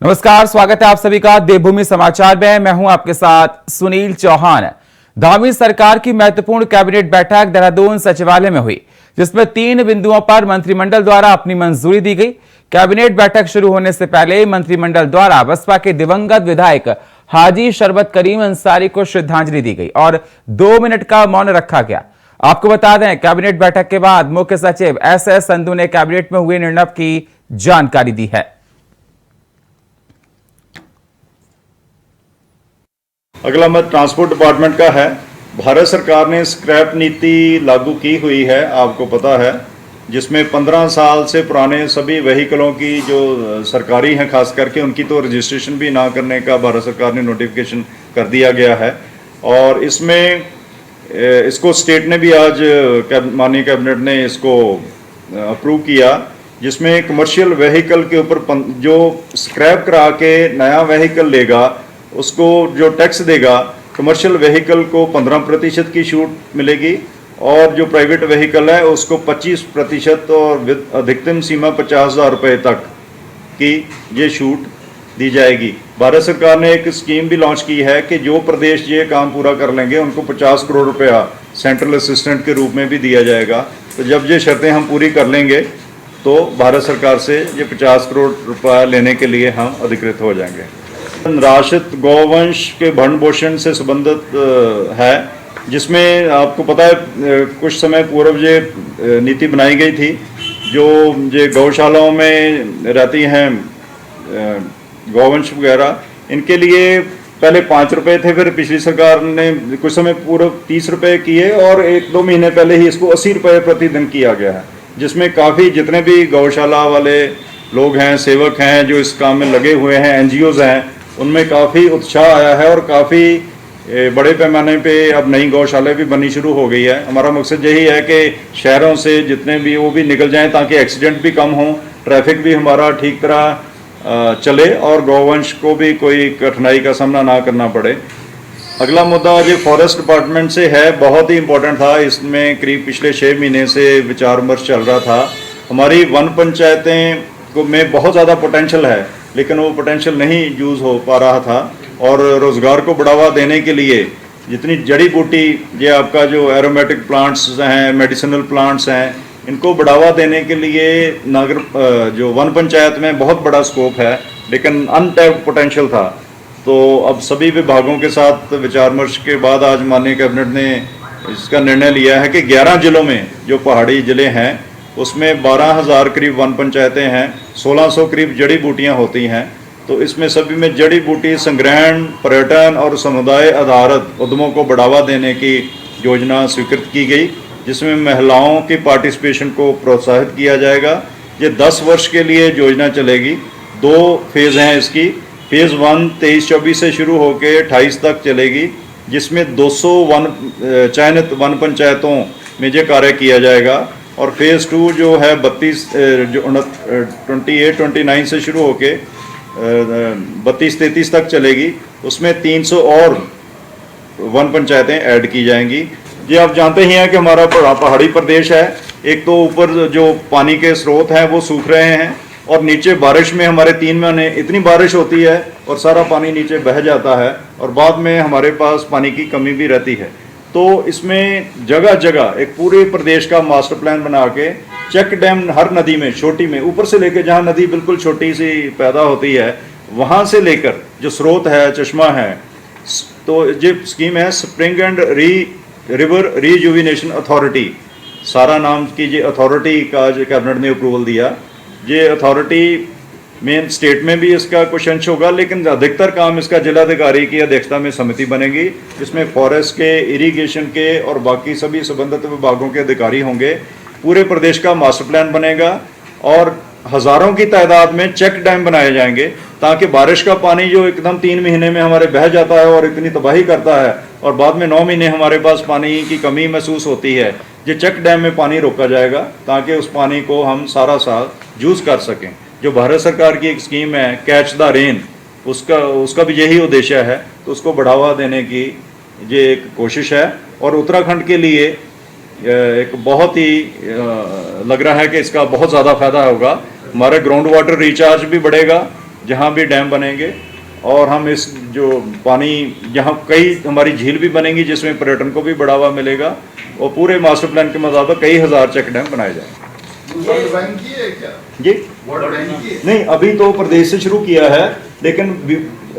नमस्कार, स्वागत है आप सभी का देवभूमि समाचार में। मैं हूं आपके साथ सुनील चौहान। धामी सरकार की महत्वपूर्ण कैबिनेट बैठक देहरादून सचिवालय में हुई, जिसमें 3 बिंदुओं पर मंत्रिमंडल द्वारा अपनी मंजूरी दी गई। कैबिनेट बैठक शुरू होने से पहले मंत्रिमंडल द्वारा बसपा के दिवंगत विधायक हाजी शरबत करीम अंसारी को श्रद्धांजलि दी गई और 2 मिनट का मौन रखा गया। आपको बता दें, कैबिनेट बैठक के बाद मुख्य सचिव एस संधू ने कैबिनेट में हुए निर्णय की जानकारी दी है। अगला मत ट्रांसपोर्ट डिपार्टमेंट का है। भारत सरकार ने स्क्रैप नीति लागू की हुई है, आपको पता है, जिसमें 15 साल से पुराने सभी व्हीकलों की जो सरकारी हैं खास करके उनकी तो रजिस्ट्रेशन भी ना करने का भारत सरकार ने नोटिफिकेशन कर दिया गया है। और इसमें इसको स्टेट ने भी आज माननीय कैबिनेट ने इसको अप्रूव किया, जिसमें कमर्शियल व्हीकल के ऊपर जो स्क्रैप करा के नया व्हीकल लेगा उसको जो टैक्स देगा, कमर्शियल व्हीकल को 15% की छूट मिलेगी और जो प्राइवेट व्हीकल है उसको 25% और अधिकतम सीमा 50,000 रुपये तक की ये छूट दी जाएगी। भारत सरकार ने एक स्कीम भी लॉन्च की है कि जो प्रदेश ये काम पूरा कर लेंगे उनको 50 करोड़ रुपया सेंट्रल असिस्टेंट के रूप में भी दिया जाएगा। तो जब ये शर्तें हम पूरी कर लेंगे तो भारत सरकार से ये 50 करोड़ रुपया लेने के लिए हम अधिकृत हो जाएंगे। राशित गौवंश के भरण पोषण से संबंधित है, जिसमें आपको पता है कुछ समय पूर्व ये नीति बनाई गई थी। जो ये गौशालाओं में रहती हैं गौवंश वगैरह, इनके लिए पहले 5 रुपये थे, फिर पिछली सरकार ने कुछ समय पूर्व 30 रुपये किए और 1-2 महीने पहले ही इसको 80 रुपये प्रतिदिन किया गया है, जिसमें काफ़ी जितने भी गौशाला वाले लोग हैं, सेवक हैं जो इस काम में लगे हुए हैं, NGOs हैं, उनमें काफ़ी उत्साह आया है और काफ़ी बड़े पैमाने पे अब नई गौशाला भी बननी शुरू हो गई है। हमारा मकसद यही है कि शहरों से जितने भी वो भी निकल जाएं ताकि एक्सीडेंट भी कम हो, ट्रैफिक भी हमारा ठीक तरह चले और गौवंश को भी कोई कठिनाई का सामना ना करना पड़े। अगला मुद्दा जो फॉरेस्ट डिपार्टमेंट से है, बहुत ही इम्पोर्टेंट था। इसमें करीब पिछले 6 महीने से विचार विमर्श चल रहा था। हमारी वन पंचायतें को में बहुत ज़्यादा पोटेंशियल है, लेकिन वो पोटेंशियल नहीं यूज़ हो पा रहा था और रोज़गार को बढ़ावा देने के लिए जितनी जड़ी बूटी, ये आपका जो एरोमेटिक प्लांट्स हैं, मेडिसिनल प्लांट्स हैं, इनको बढ़ावा देने के लिए नगर जो वन पंचायत में बहुत बड़ा स्कोप है, लेकिन अनटैप्ड पोटेंशियल था। तो अब सभी विभागों के साथ विचार विमर्श के बाद आज माननीय कैबिनेट ने इसका निर्णय लिया है कि 11 जिलों में जो पहाड़ी ज़िले हैं उसमें 12,000 करीब वन पंचायतें हैं, 1600 करीब जड़ी बूटियाँ होती हैं। तो इसमें सभी में जड़ी बूटी संग्रहण, पर्यटन और समुदाय आधारित उद्यमों को बढ़ावा देने की योजना स्वीकृत की गई, जिसमें महिलाओं की पार्टिसिपेशन को प्रोत्साहित किया जाएगा। ये 10 वर्ष के लिए योजना चलेगी। 2 फेज़ हैं इसकी। फेज़ 1 23-24 से शुरू होकर 28 तक चलेगी, जिसमें 200 चयनित वन पंचायतों में ये कार्य किया जाएगा। और फेज़ 2 जो है 28-29 से शुरू होके 32-33 तक चलेगी। उसमें 300 और वन पंचायतें ऐड की जाएंगी। ये आप जानते ही हैं कि हमारा पहाड़ी प्रदेश है। एक तो ऊपर जो पानी के स्रोत हैं वो सूख रहे हैं और नीचे बारिश में हमारे 3 महीने इतनी बारिश होती है और सारा पानी नीचे बह जाता है और बाद में हमारे पास पानी की कमी भी रहती है। तो इसमें जगह जगह एक पूरे प्रदेश का मास्टर प्लान बना के चेक डैम हर नदी में, छोटी में, ऊपर से लेकर जहाँ नदी बिल्कुल छोटी सी पैदा होती है वहाँ से लेकर जो स्रोत है, चश्मा है, तो ये स्कीम है स्प्रिंग एंड रिवर रीजुविनेशन अथॉरिटी, सारा नाम की ये अथॉरिटी का जो कैबिनेट ने अप्रूवल दिया। ये अथॉरिटी मेन स्टेट में भी इसका कुछ अंश होगा, लेकिन अधिकतर काम इसका जिलाधिकारी की अध्यक्षता में समिति बनेगी, जिसमें फॉरेस्ट के, इरिगेशन के और बाकी सभी संबंधित विभागों के अधिकारी होंगे। पूरे प्रदेश का मास्टर प्लान बनेगा और हज़ारों की तादाद में चेक डैम बनाए जाएंगे, ताकि बारिश का पानी जो एकदम 3 महीने में हमारे बह जाता है और इतनी तबाही करता है और बाद में 9 महीने हमारे पास पानी की कमी महसूस होती है, ये चेक डैम में पानी रोका जाएगा ताकि उस पानी को हम सारा साल यूज़ कर सकें। जो भारत सरकार की एक स्कीम है कैच द रेन, उसका भी यही उद्देश्य है, तो उसको बढ़ावा देने की ये एक कोशिश है। और उत्तराखंड के लिए एक बहुत ही लग रहा है कि इसका बहुत ज़्यादा फायदा होगा। हमारा ग्राउंड वाटर रिचार्ज भी बढ़ेगा, जहाँ भी डैम बनेंगे, और हम इस जो पानी यहाँ कई हमारी झील भी बनेंगी जिसमें पर्यटन को भी बढ़ावा मिलेगा, और पूरे मास्टर प्लान के मुताबिक कई हजार चेक डैम बनाए जाएंगे। वर्ल्ड बैंक की है क्या? जी वर्ल्ड बैंक की है? नहीं, अभी तो प्रदेश से शुरू किया है, लेकिन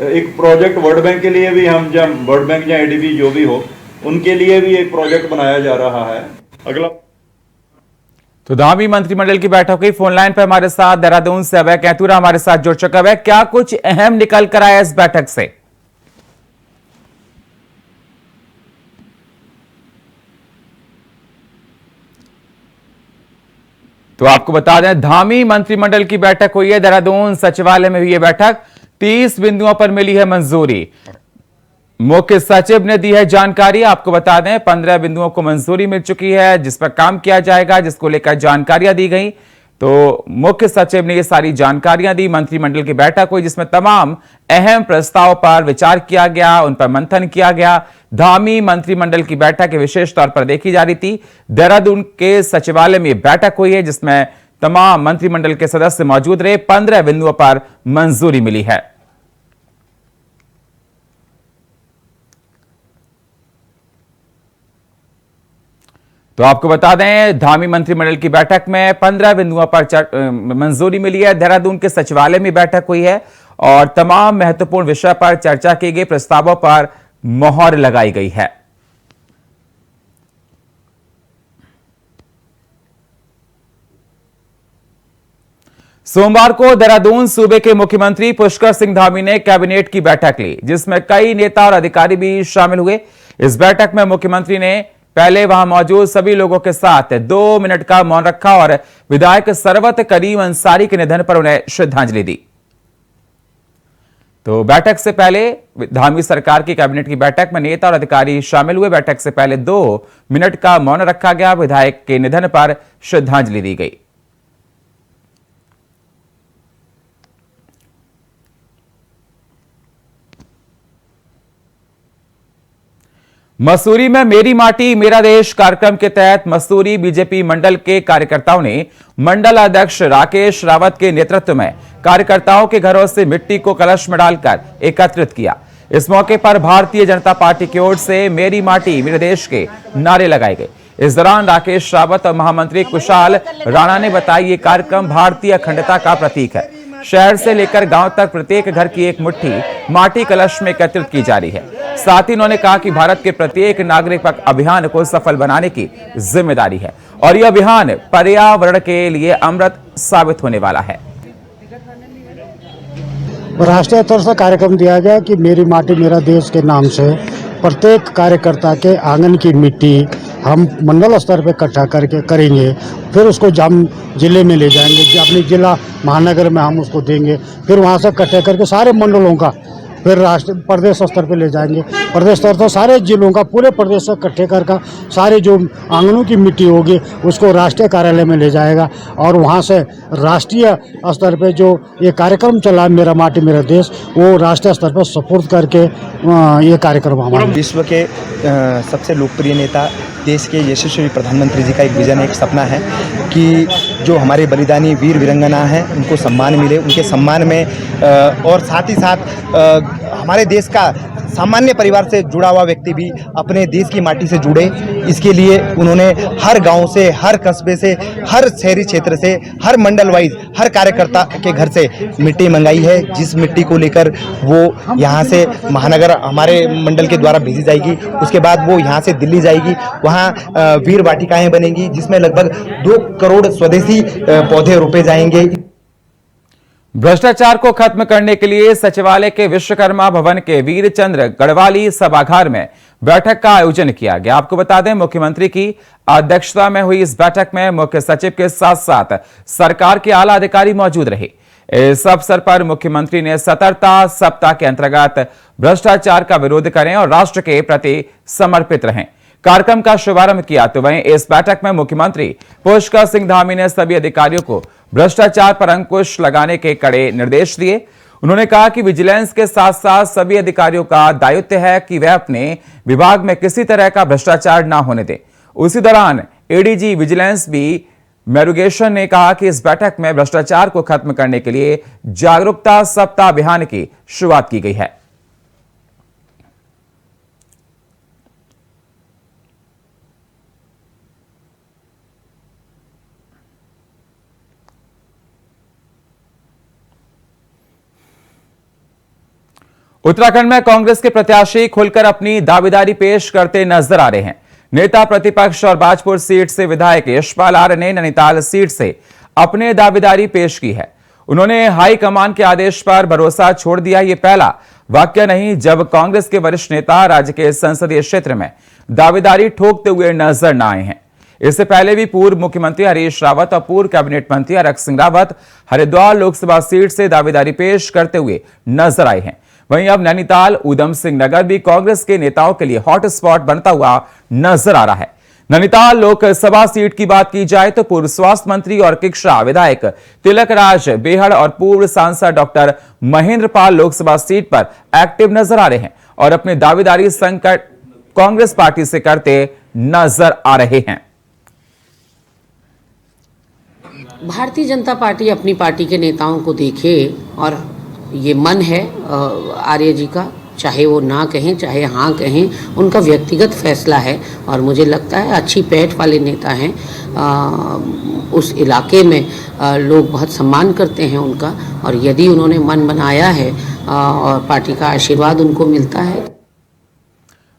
एक प्रोजेक्ट वर्ल्ड बैंक के लिए भी हम, जब वर्ल्ड बैंक या एडीबी जो भी हो, उनके लिए भी एक प्रोजेक्ट बनाया जा रहा है। अगला तो धामी मंत्रिमंडल की बैठक हुई। फोन लाइन पर हमारे साथ देहरादून से अभय कैथूरा हमारे साथ जुड़ चुका है। क्या कुछ अहम निकल कर आया इस बैठक से? तो आपको बता दें, धामी मंत्रिमंडल की बैठक हुई है, देहरादून सचिवालय में हुई है बैठक। 30 बिंदुओं पर मिली है मंजूरी। मुख्य सचिव ने दी है जानकारी। आपको बता दें 15 बिंदुओं को मंजूरी मिल चुकी है, जिस पर काम किया जाएगा, जिसको लेकर जानकारियां दी गई। तो मुख्य सचिव ने ये सारी जानकारियां दी। मंत्रिमंडल की बैठक हुई जिसमें तमाम अहम प्रस्ताव पर विचार किया गया, उन पर मंथन किया गया। धामी मंत्रिमंडल की बैठक विशेष तौर पर देखी जा रही थी। देहरादून के सचिवालय में बैठक हुई है जिसमें तमाम मंत्रिमंडल के सदस्य मौजूद रहे। 15 बिंदुओं पर मंजूरी मिली है। तो आपको बता दें, धामी मंत्रिमंडल की बैठक में 15 बिंदुओं पर मंजूरी मिली है। देहरादून के सचिवालय में बैठक हुई है और तमाम महत्वपूर्ण विषय पर चर्चा की गई, प्रस्तावों पर मोहर लगाई गई है। सोमवार को देहरादून सूबे के मुख्यमंत्री पुष्कर सिंह धामी ने कैबिनेट की बैठक ली, जिसमें कई नेता और अधिकारी भी शामिल हुए। इस बैठक में मुख्यमंत्री ने पहले वहां मौजूद सभी लोगों के साथ 2 मिनट का मौन रखा और विधायक सरवत करीम अंसारी के निधन पर उन्हें श्रद्धांजलि दी। तो बैठक से पहले धामी सरकार की कैबिनेट की बैठक में नेता और अधिकारी शामिल हुए। बैठक से पहले 2 मिनट का मौन रखा गया, विधायक के निधन पर श्रद्धांजलि दी गई। मसूरी में मेरी माटी मेरा देश कार्यक्रम के तहत मसूरी बीजेपी मंडल के कार्यकर्ताओं ने मंडल अध्यक्ष राकेश रावत के नेतृत्व में कार्यकर्ताओं के घरों से मिट्टी को कलश में डालकर एकत्रित किया। इस मौके पर भारतीय जनता पार्टी की ओर से मेरी माटी मेरे देश के नारे लगाए गए। इस दौरान राकेश रावत और महामंत्री कुशाल राणा ने बताया, ये कार्यक्रम भारतीय अखंडता का प्रतीक है। शहर से लेकर गांव तक प्रत्येक घर की एक मुट्ठी माटी कलश में एकत्रित की जा रही है। साथ ही उन्होंने कहा कि भारत के प्रत्येक नागरिक पर अभियान को सफल बनाने की जिम्मेदारी है और यह अभियान पर्यावरण के लिए अमृत साबित होने वाला है। राष्ट्रीय स्तर से कार्यक्रम दिया गया कि मेरी माटी मेरा देश के नाम से प्रत्येक कार्यकर्ता के आंगन की मिट्टी हम मंडल स्तर पे इकट्ठा करके करेंगे, फिर उसको हम जिले में ले जाएंगे, अपने जिला महानगर में हम उसको देंगे, फिर वहाँ से इकट्ठे करके सारे मंडलों का फिर राष्ट्र प्रदेश स्तर पे ले जाएंगे। प्रदेश स्तर से सारे जिलों का, पूरे प्रदेश से इकट्ठे करके सारे जो आंगनों की मिट्टी होगी उसको राष्ट्रीय कार्यालय में ले जाएगा और वहाँ से राष्ट्रीय स्तर पे जो ये कार्यक्रम चला मेरा माटी मेरा देश, वो राष्ट्रीय स्तर पर सपोर्ट करके ये कार्यक्रम हमारा। विश्व के सबसे लोकप्रिय नेता, देश के यशस्वी प्रधानमंत्री जी का एक विजन, एक सपना है कि जो हमारे बलिदानी वीर वीरंगना हैं उनको सम्मान मिले, उनके सम्मान में और साथ ही साथ हमारे देश का सामान्य परिवार से जुड़ा हुआ व्यक्ति भी अपने देश की माटी से जुड़े। इसके लिए उन्होंने हर गांव से, हर कस्बे से, हर शहरी क्षेत्र से, हर मंडल वाइज हर कार्यकर्ता के घर से मिट्टी मंगाई है, जिस मिट्टी को लेकर वो यहाँ से महानगर हमारे मंडल के द्वारा भेजी जाएगी। उसके बाद वो यहाँ से दिल्ली जाएगी, वहाँ वीर वाटिकाएं बनेंगी जिसमें लगभग 2 करोड़ स्वदेशी पौधे रोपे जाएंगे। भ्रष्टाचार को खत्म करने के लिए सचिवालय के विश्वकर्मा भवन के वीरचंद्र गढ़वाली सभागार में बैठक का आयोजन किया गया। आपको बता दें, मुख्यमंत्री की अध्यक्षता में हुई इस बैठक में मुख्य सचिव के साथ साथ सरकार के आला अधिकारी मौजूद रहे। इस अवसर पर मुख्यमंत्री ने सतर्कता सप्ताह के अंतर्गत भ्रष्टाचार का विरोध करें और राष्ट्र के प्रति समर्पित रहें कार्यक्रम का शुभारंभ किया। तो वहीं इस बैठक में मुख्यमंत्री पुष्कर सिंह धामी ने सभी अधिकारियों को भ्रष्टाचार पर अंकुश लगाने के कड़े निर्देश दिए। उन्होंने कहा कि विजिलेंस के साथ साथ सभी अधिकारियों का दायित्व है कि वह अपने विभाग में किसी तरह का भ्रष्टाचार ना होने दें। उसी दौरान एडीजी विजिलेंस भी मेरुगेशन ने कहा कि इस बैठक में भ्रष्टाचार को खत्म करने के लिए जागरूकता सप्ताह अभियान की शुरुआत की गई है। उत्तराखंड में कांग्रेस के प्रत्याशी खुलकर अपनी दावेदारी पेश करते नजर आ रहे हैं। नेता प्रतिपक्ष और बाजपुर सीट से विधायक यशपाल आर्य ने नैनीताल सीट से अपने दावेदारी पेश की है। उन्होंने हाईकमान के आदेश पर भरोसा छोड़ दिया। ये पहला वाक्य नहीं जब कांग्रेस के वरिष्ठ नेता राज्य के संसदीय क्षेत्र में दावेदारी ठोकते हुए नजर न आए हैं। इससे पहले भी पूर्व मुख्यमंत्री हरीश रावत और पूर्व कैबिनेट मंत्री हरक सिंह रावत हरिद्वार लोकसभा सीट से दावेदारी पेश करते हुए नजर आए हैं। वहीं अब नैनीताल ऊधम सिंह नगर भी कांग्रेस के नेताओं के लिए हॉट स्पॉट बनता हुआ नजर आ रहा है। नैनीताल लोकसभा सीट की बात की जाए तो पूर्व स्वास्थ्य मंत्री और किक्षा विधायक तिलक राज बेहड़ और पूर्व सांसद डॉक्टर महेंद्र पाल लोकसभा सीट पर एक्टिव नजर आ रहे हैं और अपने दावेदारी संकट कांग्रेस पार्टी से करते नजर आ रहे हैं। भारतीय जनता पार्टी अपनी पार्टी के नेताओं को देखे और ये मन है आर्य जी का, चाहे वो ना कहें चाहे हाँ कहें, उनका व्यक्तिगत फैसला है और मुझे लगता है अच्छी पैठ वाले नेता हैं। उस इलाके में लोग बहुत सम्मान करते हैं उनका और यदि उन्होंने मन बनाया है और पार्टी का आशीर्वाद उनको मिलता है।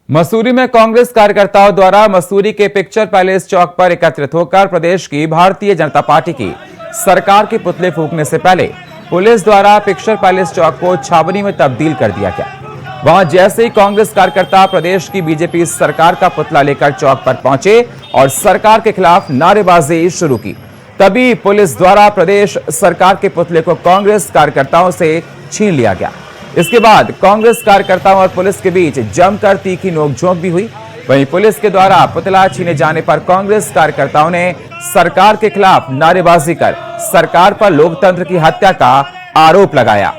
मसूरी में कांग्रेस कार्यकर्ताओं द्वारा मसूरी के पिक्चर पैलेस चौक पर एकत्रित होकर प्रदेश की भारतीय जनता पार्टी की सरकार के पुतले फूंकने से पहले पुलिस द्वारा पिक्चर पैलेस चौक को छावनी में तब्दील कर दिया गया। वहां जैसे ही कांग्रेस कार्यकर्ता प्रदेश की बीजेपी सरकार का पुतला लेकर चौक पर पहुंचे और सरकार के खिलाफ नारेबाजी शुरू की, तभी पुलिस द्वारा प्रदेश सरकार के पुतले को कांग्रेस कार्यकर्ताओं से छीन लिया गया। इसके बाद कांग्रेस कार्यकर्ताओं और पुलिस के बीच जमकर तीखी नोकझोंक भी हुई। वहीं पुलिस के द्वारा पुतला छीने जाने पर कांग्रेस कार्यकर्ताओं ने सरकार के खिलाफ नारेबाजी कर सरकार पर लोकतंत्र की हत्या का आरोप लगाया।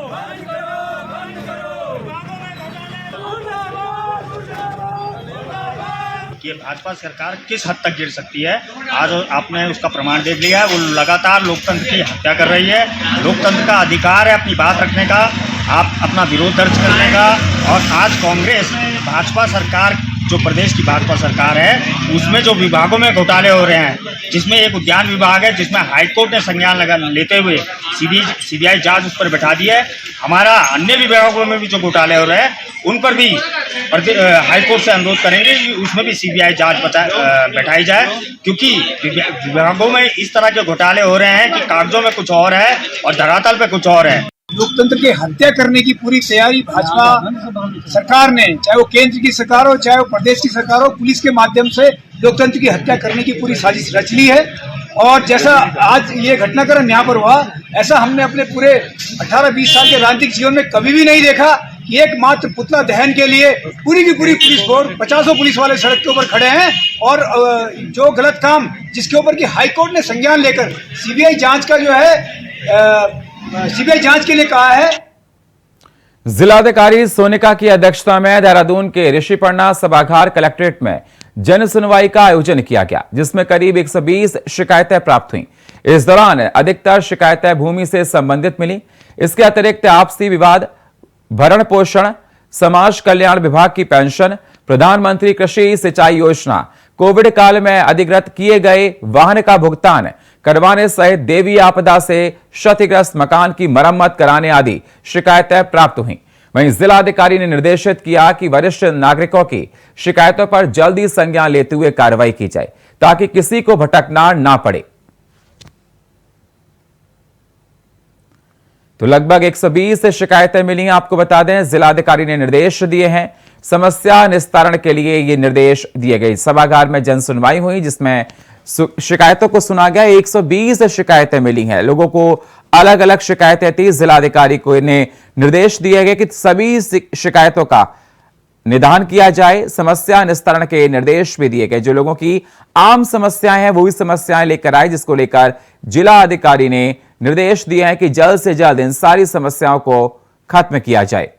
ये भाजपा सरकार किस हद तक गिर सकती है, आज आपने उसका प्रमाण देख लिया है। वो लगातार लोकतंत्र की हत्या कर रही है। लोकतंत्र का अधिकार है अपनी बात रखने का, आप अपना विरोध दर्ज करने का। और आज कांग्रेस भाजपा सरकार, जो प्रदेश की भाजपा सरकार है, उसमें जो विभागों में घोटाले हो रहे हैं, जिसमें एक उद्यान विभाग है जिसमें हाईकोर्ट ने संज्ञान लेते हुए सीबीआई जांच उस पर बैठा दी है। हमारा अन्य विभागों में भी जो घोटाले हो रहे हैं उन पर भी हाईकोर्ट से अनुरोध करेंगे कि उसमें भी सीबीआई जांच बैठाई जाए, क्योंकि विभागों में इस तरह के घोटाले हो रहे हैं कि कागजों में कुछ और है और धरातल पे कुछ और है। लोकतंत्र की हत्या करने की पूरी तैयारी भाजपा सरकार ने, चाहे वो केंद्र की सरकार हो चाहे वो प्रदेश की सरकार हो, पुलिस के माध्यम से लोकतंत्र की हत्या करने की पूरी साजिश रच ली है। और जैसा आज ये घटनाक्रम यहाँ पर हुआ, ऐसा हमने अपने पूरे 18-20 साल के राजनीतिक जीवन में कभी भी नहीं देखा कि एकमात्र पुतला दहन के लिए पूरी की पूरी पुलिस फोर्स 50 पुलिस वाले सड़क के ऊपर खड़े हैं और जो गलत काम जिसके ऊपर की हाईकोर्ट ने संज्ञान लेकर सीबीआई जांच का जो है सीबीआई जांच के लिए कहा है। जिलाधिकारी सोनिका की अध्यक्षता में देहरादून के ऋषिपर्णा सभागार कलेक्ट्रेट में जन सुनवाई का आयोजन किया गया, जिसमें करीब 120 शिकायतें प्राप्त हुई। इस दौरान अधिकतर शिकायतें भूमि से संबंधित मिली। इसके अतिरिक्त आपसी विवाद, भरण पोषण, समाज कल्याण विभाग की पेंशन, प्रधानमंत्री कृषि सिंचाई योजना, कोविड काल में अधिग्रहित किए गए वाहन का भुगतान करवाने सहित देवी आपदा से क्षतिग्रस्त मकान की मरम्मत कराने आदि शिकायतें प्राप्त हुई। वहीं जिलाधिकारी ने निर्देशित किया कि वरिष्ठ नागरिकों की शिकायतों पर जल्दी संज्ञान लेते हुए कार्रवाई की जाए ताकि किसी को भटकना ना पड़े। तो लगभग 120 शिकायतें मिली। आपको बता दें, जिलाधिकारी ने निर्देश दिए हैं। समस्या निस्तारण के लिए ये निर्देश दिए गए। सभागार में जन सुनवाई हुई जिसमें शिकायतों को सुना गया। 120 शिकायतें मिली हैं। लोगों को अलग अलग शिकायतें थी। जिलाधिकारी को ने निर्देश दिए गए कि सभी शिकायतों का निदान किया जाए। समस्या निस्तारण के निर्देश भी दिए गए। जो लोगों की आम समस्याएं हैं वही समस्याएं लेकर आए, जिसको लेकर जिला अधिकारी ने निर्देश दिए हैं कि जल्द से जल्द इन सारी समस्याओं को खत्म किया जाए।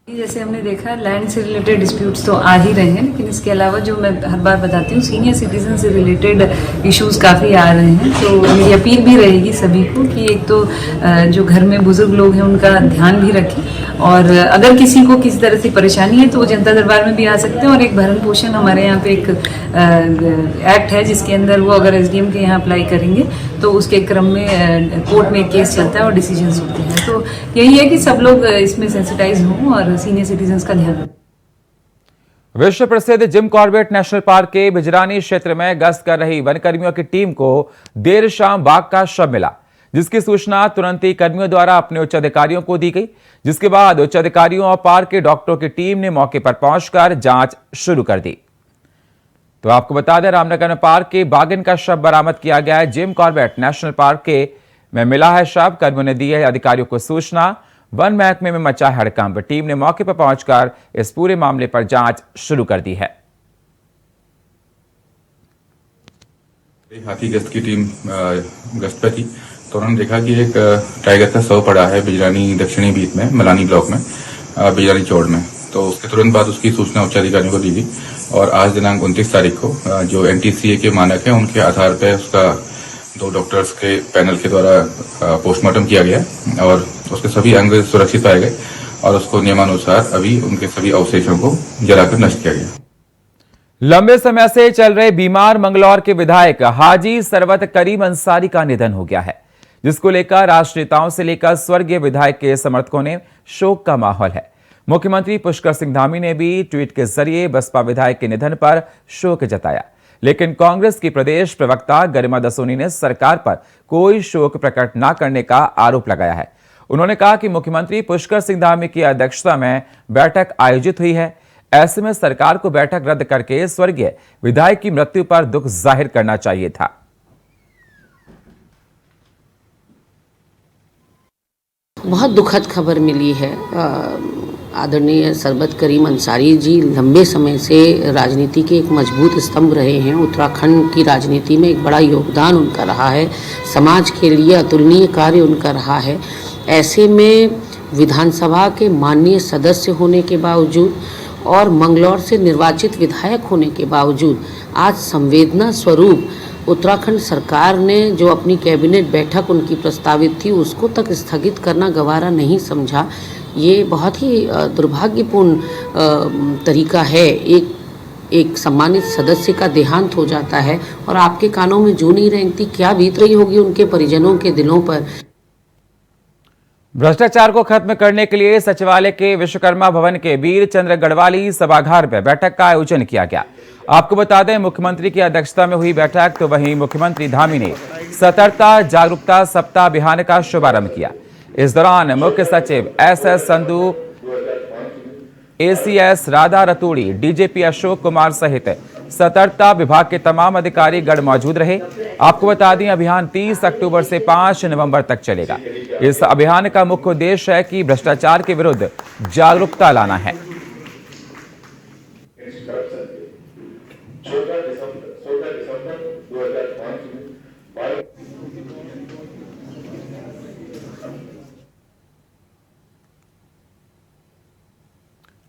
जैसे हमने देखा लैंड से रिलेटेड डिस्प्यूट्स तो आ ही रहे हैं, लेकिन इसके अलावा जो मैं हर बार बताती हूँ सीनियर सिटीजन से रिलेटेड इश्यूज काफ़ी आ रहे हैं। तो मेरी अपील भी रहेगी सभी को कि एक तो जो घर में बुजुर्ग लोग हैं उनका ध्यान भी रखें, और अगर किसी को किसी तरह से परेशानी है तो वो जनता दरबार में भी आ सकते हैं। और एक भरण पोषण हमारे यहाँ पे एक एक्ट है जिसके अंदर वो अगर SDM के यहाँ अप्लाई करेंगे तो उसके क्रम में कोर्ट में केस चलता है और डिसीजंस होते हैं। तो यही है कि सब लोग इसमें सेंसिटाइज हों और सीनियर सिटीजन्स का ध्यान रखें। विश्व प्रसिद्ध जिम कॉर्बेट नेशनल पार्क के बिजरानी क्षेत्र में गश्त कर रही वनकर्मियों की टीम को देर शाम बाघ का शव मिला, जिसकी सूचना तुरंत ही कर्मियों द्वारा अपने उच्च अधिकारियों को दी गई, जिसके बाद उच्च अधिकारियों और पार्क के डॉक्टरों की टीम ने मौके पर पहुंचकर जांच शुरू कर दी। तो आपको बता दें, रामनगर में पार्क के बाघिन का शव बरामद किया गया है। जिम कॉर्बेट नेशनल पार्क के में मिला है शव। कर्मियों ने दी है अधिकारियों को सूचना। वन महकमे में मचा हड़कंप। टीम ने मौके पर पहुंचकर इस पूरे मामले पर जांच शुरू कर दी है। हाथी गश्त की टीम गश्त पर थी तो उन्होंने देखा कि एक टाइगर का शव पड़ा है बिजरानी दक्षिणी बीट में मलानी ब्लॉक में बिजरानी चौड़ में। तो उसके तुरंत बाद उसकी सूचना उच्च अधिकारियों को दी गई और आज दिनांक 29 तारीख को जो NTCA के मानक है उनके आधार पर उसका 2 डॉक्टर्स के पैनल के द्वारा पोस्टमार्टम किया गया और उसके सभी अंग सुरक्षित पाए गए और उसको नियमानुसार अभी उनके सभी अवशेषों को जलाकर नष्ट किया गया। लंबे समय से चल रहे बीमार मंगलौर के विधायक हाजी सरवत करीम अंसारी का निधन हो गया है, जिसको लेकर राष्ट्रनेताओं से लेकर स्वर्गीय विधायक के समर्थकों ने शोक का माहौल है। मुख्यमंत्री पुष्कर सिंह धामी ने भी ट्वीट के जरिए बसपा विधायक के निधन पर शोक जताया, लेकिन कांग्रेस की प्रदेश प्रवक्ता गरिमा दसोनी ने सरकार पर कोई शोक प्रकट न करने का आरोप लगाया है। उन्होंने कहा कि मुख्यमंत्री पुष्कर सिंह धामी की अध्यक्षता में बैठक आयोजित हुई है, ऐसे में सरकार को बैठक रद्द करके स्वर्गीय विधायक की मृत्यु पर दुख जाहिर करना चाहिए था। बहुत दुखद खबर मिली है। आदरणीय सरबत करीम अंसारी जी लंबे समय से राजनीति के एक मजबूत स्तंभ रहे हैं। उत्तराखंड की राजनीति में एक बड़ा योगदान उनका रहा है, समाज के लिए अतुलनीय कार्य उनका रहा है। ऐसे में विधानसभा के माननीय सदस्य होने के बावजूद और मंगलौर से निर्वाचित विधायक होने के बावजूद आज संवेदना स्वरूप उत्तराखंड सरकार ने जो अपनी कैबिनेट बैठक उनकी प्रस्तावित थी उसको तक स्थगित करना गवारा नहीं समझा। ये बहुत ही दुर्भाग्यपूर्ण तरीका है। एक सम्मानित सदस्य का देहांत हो जाता है और आपके कानों में जू नहीं रेंगती, क्या बीत रही होगी उनके परिजनों के दिलों पर। भ्रष्टाचार को खत्म करने के लिए सचिवालय के विश्वकर्मा भवन के वीर चंद्र गढ़वाली सभागार में बैठक का आयोजन किया गया। आपको बता दें, मुख्यमंत्री की अध्यक्षता में हुई बैठक, तो वहीं मुख्यमंत्री धामी ने सतर्कता जागरूकता सप्ताह अभियान का शुभारंभ किया। इस दौरान मुख्य सचिव SS Sandhu, ACS Radha Raturi, DGP Ashok Kumar सहित सतर्कता विभाग के तमाम अधिकारी गण मौजूद रहे। आपको बता दें, अभियान 30 अक्टूबर से 5 नवंबर तक चलेगा। इस अभियान का मुख्य उद्देश्य है कि भ्रष्टाचार के विरुद्ध जागरूकता लाना है।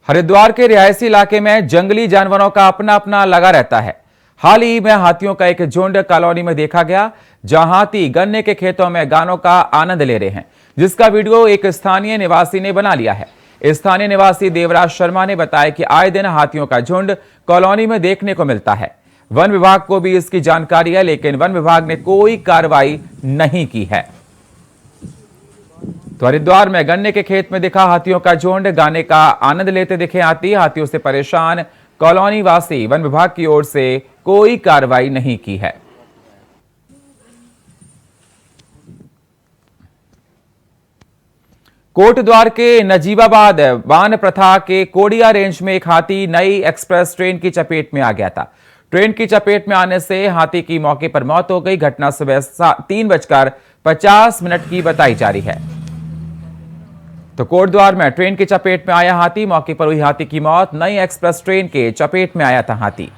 हरिद्वार के रिहायशी इलाके में जंगली जानवरों का अपना अपना लगा रहता है। हाल ही में हाथियों का एक झुंड कॉलोनी में देखा गया, जहां हाथी गन्ने के खेतों में गानों का आनंद ले रहे हैं, जिसका वीडियो एक स्थानीय निवासी ने बना लिया है। स्थानीय निवासी देवराज शर्मा ने बताया कि आए दिन हाथियों का झुंड कॉलोनी में देखने को मिलता है। वन विभाग को भी इसकी जानकारी है, लेकिन वन विभाग ने कोई कार्रवाई नहीं की है। तो हरिद्वार में गन्ने के खेत में दिखा हाथियों का झुंड, गाने का आनंद लेते दिखे हाथी। हाथियों से परेशान कॉलोनी वासी, वन विभाग की ओर से कोई कार्रवाई नहीं की है। कोटद्वार के नजीबाबाद बान प्रथा के कोडिया रेंज में एक हाथी नई एक्सप्रेस ट्रेन की चपेट में आ गया था। ट्रेन की चपेट में आने से हाथी की मौके पर मौत हो गई। घटना सुबह 3:50 की बताई जा रही है। तो कोटद्वार में ट्रेन की चपेट में आया हाथी, मौके पर हुई हाथी की मौत। नई एक्सप्रेस ट्रेन के चपेट में आया था हाथी।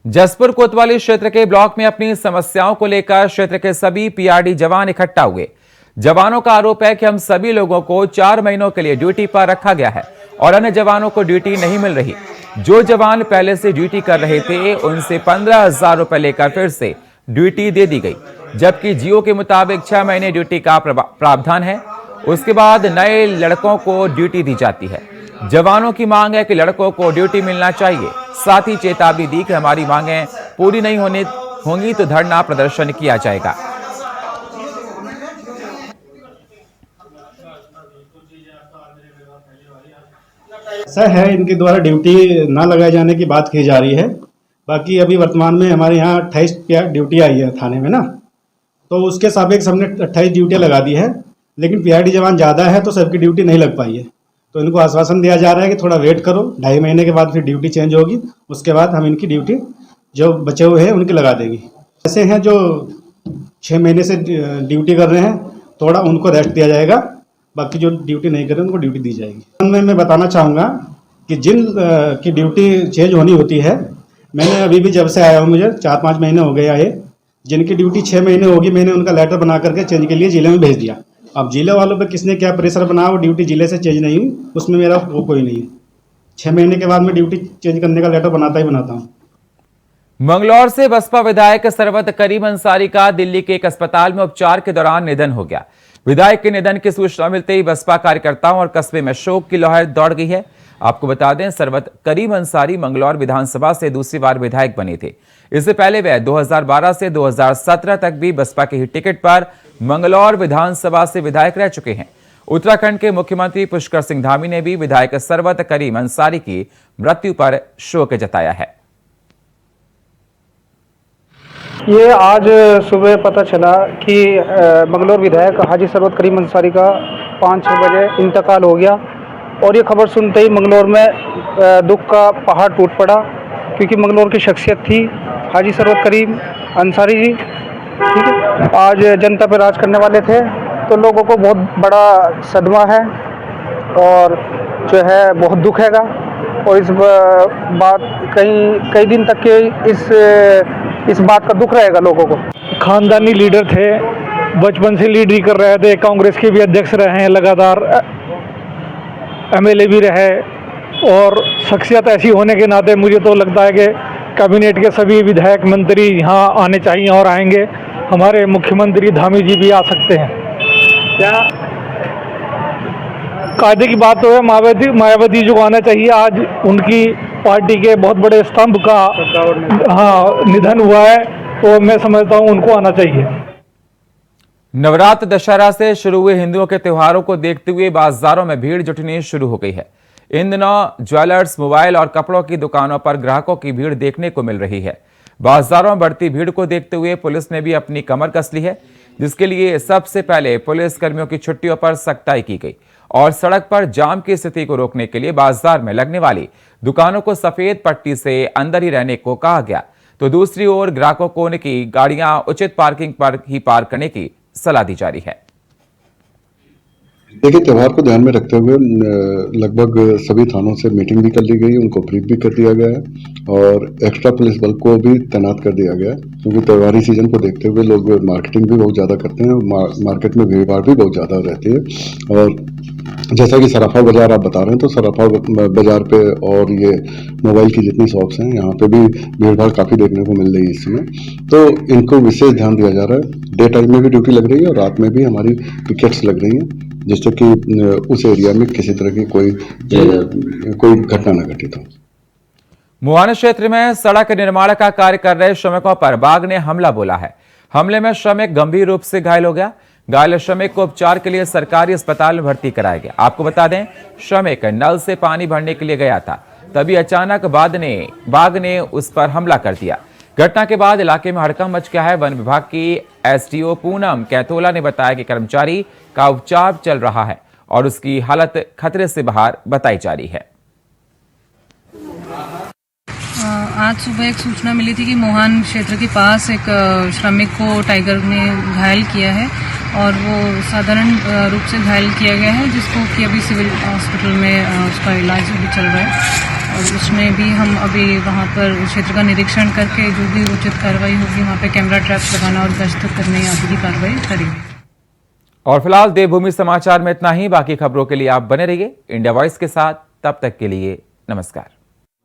जसपुर कोतवाली क्षेत्र के ब्लॉक में अपनी समस्याओं को लेकर क्षेत्र के सभी पीआरडी जवान इकट्ठा हुए। जवानों का आरोप है कि हम सभी लोगों को 4 महीनों के लिए ड्यूटी पर रखा गया है और अन्य जवानों को ड्यूटी नहीं मिल रही। जो जवान पहले से ड्यूटी कर रहे थे उनसे 15,000 रुपए लेकर फिर से ड्यूटी दे दी गई, जबकि जियो के मुताबिक 6 महीने ड्यूटी का प्रावधान है। उसके बाद नए लड़कों को ड्यूटी दी जाती है। जवानों की मांग है कि लड़कों को ड्यूटी मिलना चाहिए। साथ ही चेतावनी दी कि हमारी मांगें पूरी नहीं होंगी तो धरना प्रदर्शन किया जाएगा। ऐसा है, इनके द्वारा ड्यूटी ना लगाए जाने की बात की जा रही है। बाकी अभी वर्तमान में हमारे यहाँ 28 ड्यूटी आई है थाने में ना, तो उसके सापेक्ष हमने 28 ड्यूटियाँ लगा दी है, लेकिन पीआरडी जवान ज़्यादा है तो सबकी ड्यूटी नहीं लग पाई है। तो इनको आश्वासन दिया जा रहा है कि थोड़ा वेट करो, 2.5 महीने के बाद फिर ड्यूटी चेंज होगी, उसके बाद हम इनकी ड्यूटी जो बचे हुए हैं उनकी लगा देंगे। ऐसे हैं जो 6 महीने से ड्यूटी कर रहे हैं, थोड़ा उनको रेस्ट दिया जाएगा, बाकी जो ड्यूटी नहीं कर रहे उनको ड्यूटी दी जाएगी। मैं बताना चाहूँगा कि जिन की ड्यूटी चेंज होनी होती है, मैंने अभी भी जब से आया हूँ मुझे 4-5 महीने हो गए आए, जिनकी ड्यूटी 6 महीने होगी मैंने उनका लेटर बना करके चेंज के लिए जिले में भेज दिया। अब जिले वालों पे किसने क्या प्रेशर बनाया, वो ड्यूटी जिले से चेंज नहीं हुई, उसमें मेरा वो कोई नहीं है। 6 महीने के बाद मैं ड्यूटी चेंज करने का लेटर बनाता हूँ। मंगलौर से बसपा विधायक सरवत करीम अंसारी का दिल्ली के एक अस्पताल में उपचार के दौरान निधन हो गया। विधायक के निधन की सूचना मिलते ही बसपा कार्यकर्ताओं और कस्बे में शोक की लहर दौड़ गई है। आपको बता दें, सरवत करीम अंसारी मंगलौर विधानसभा से दूसरी बार विधायक बने थे। इससे पहले वह 2012 से 2017 तक भी बसपा के ही टिकट पर मंगलौर विधानसभा से विधायक रह चुके हैं। उत्तराखंड के मुख्यमंत्री पुष्कर सिंह धामी ने भी विधायक सरवत करीम अंसारी की मृत्यु पर शोक जताया है। ये आज सुबह पता चला कि मंगलौर विधायक हाजी सरवत करीम अंसारी का 5-6 बजे इंतकाल हो गया, और ये खबर सुनते ही मंगलौर में दुख का पहाड़ टूट पड़ा, क्योंकि मंगलौर की शख्सियत थी हाजी सरवत करीम अंसारी जी। ठीक है, आज जनता पर राज करने वाले थे, तो लोगों को बहुत बड़ा सदमा है और जो है बहुत दुख हैगा, और इस बात कई दिन तक के इस बात का दुख रहेगा लोगों को। खानदानी लीडर थे, बचपन से लीडरी कर रहे थे, कांग्रेस के भी अध्यक्ष रहे हैं, लगातार एमएलए भी रहे, और शख्सियत ऐसी होने के नाते मुझे तो लगता है कि कैबिनेट के सभी विधायक मंत्री यहाँ आने चाहिए और आएंगे। हमारे मुख्यमंत्री धामी जी भी आ सकते हैं। क्या कायदे की बात तो है, मायावती जी को आना चाहिए। आज उनकी पार्टी के बहुत बड़े स्तंभ का निधन हुआ है, तो मैं समझता हूँ उनको आना चाहिए। नवरात्र दशहरा से शुरू हुए हिंदुओं के त्योहारों को देखते हुए बाजारों में भीड़ जुटनी शुरू हो गई है। इन दिनों ज्वेलर्स, मोबाइल और कपड़ों की दुकानों पर ग्राहकों की भीड़ देखने को मिल रही है। बाजारों में बढ़ती भीड़ को देखते हुए पुलिस ने भी अपनी कमर कस ली है, जिसके लिए सबसे पहले पुलिस कर्मियों की छुट्टियों पर सख्ताई की गई और सड़क पर जाम की स्थिति को रोकने के लिए बाजार में लगने वाली दुकानों को सफेद पट्टी से अंदर ही रहने को कहा गया, तो दूसरी ओर ग्राहकों को उनकी गाड़ियां उचित पार्किंग पर ही पार्क करने की सलाह दी जा रही है। देखिए, त्यौहार को ध्यान में रखते हुए लगभग सभी थानों से मीटिंग भी कर ली गई, उनको ब्रीफ भी कर दिया गया है और एक्स्ट्रा पुलिस बल को भी तैनात कर दिया गया है, क्योंकि त्योहारी सीजन को देखते हुए लोग मार्केटिंग भी बहुत ज़्यादा करते हैं, मार्केट में भीड़ भाड़ भी बहुत ज़्यादा रहती है। और जैसा कि सराफा बाजार आप बता रहे हैं, तो सराफा बाजार पे और ये मोबाइल की जितनी शॉप्स हैं, यहाँ पे भी भीड़ भाड़ काफ़ी देखने को मिल रही है इस समय, तो इनको विशेष ध्यान दिया जा रहा है। डे टाइम में भी ड्यूटी लग रही है और रात में भी हमारी पिकेट्स लग रही हैं, जिससे कि उस एरिया में किसी तरह की कोई घटना न घटित हो। मुहाना क्षेत्र में सड़क निर्माण का कार्य कर रहे श्रमिकों पर बाघ ने हमला बोला है। हमले में श्रमिक गंभीर रूप से घायल हो गया। घायल श्रमिक को उपचार के लिए सरकारी अस्पताल में भर्ती कराया गया। आपको बता दें, श्रमिक नल से पानी भरने के लिए गया था, तभी अचानक बाघ ने उस पर हमला कर दिया। घटना के बाद इलाके में हड़कंप मच गया है। वन विभाग की एसडीओ पूनम कैथोला ने बताया कि कर्मचारी का उपचार चल रहा है और उसकी हालत खतरे से बाहर बताई जा रही है। आज सुबह एक सूचना मिली थी कि मोहान क्षेत्र के पास एक श्रमिक को टाइगर ने घायल किया है, और वो साधारण रूप से घायल किया गया है, जिसको कि अभी सिविल हॉस्पिटल में उसका इलाज भी चल रहा है। और उसमें भी हम अभी वहाँ पर क्षेत्र का निरीक्षण करके जो भी उचित कार्रवाई होगी वहाँ पे कैमरा ट्रैप्स लगाना और गश्त करने आदि की कार्रवाई करेंगे। और फिलहाल देवभूमि समाचार में इतना ही। बाकी खबरों के लिए आप बने रहिए इंडिया वॉइस के साथ। तब तक के लिए नमस्कार।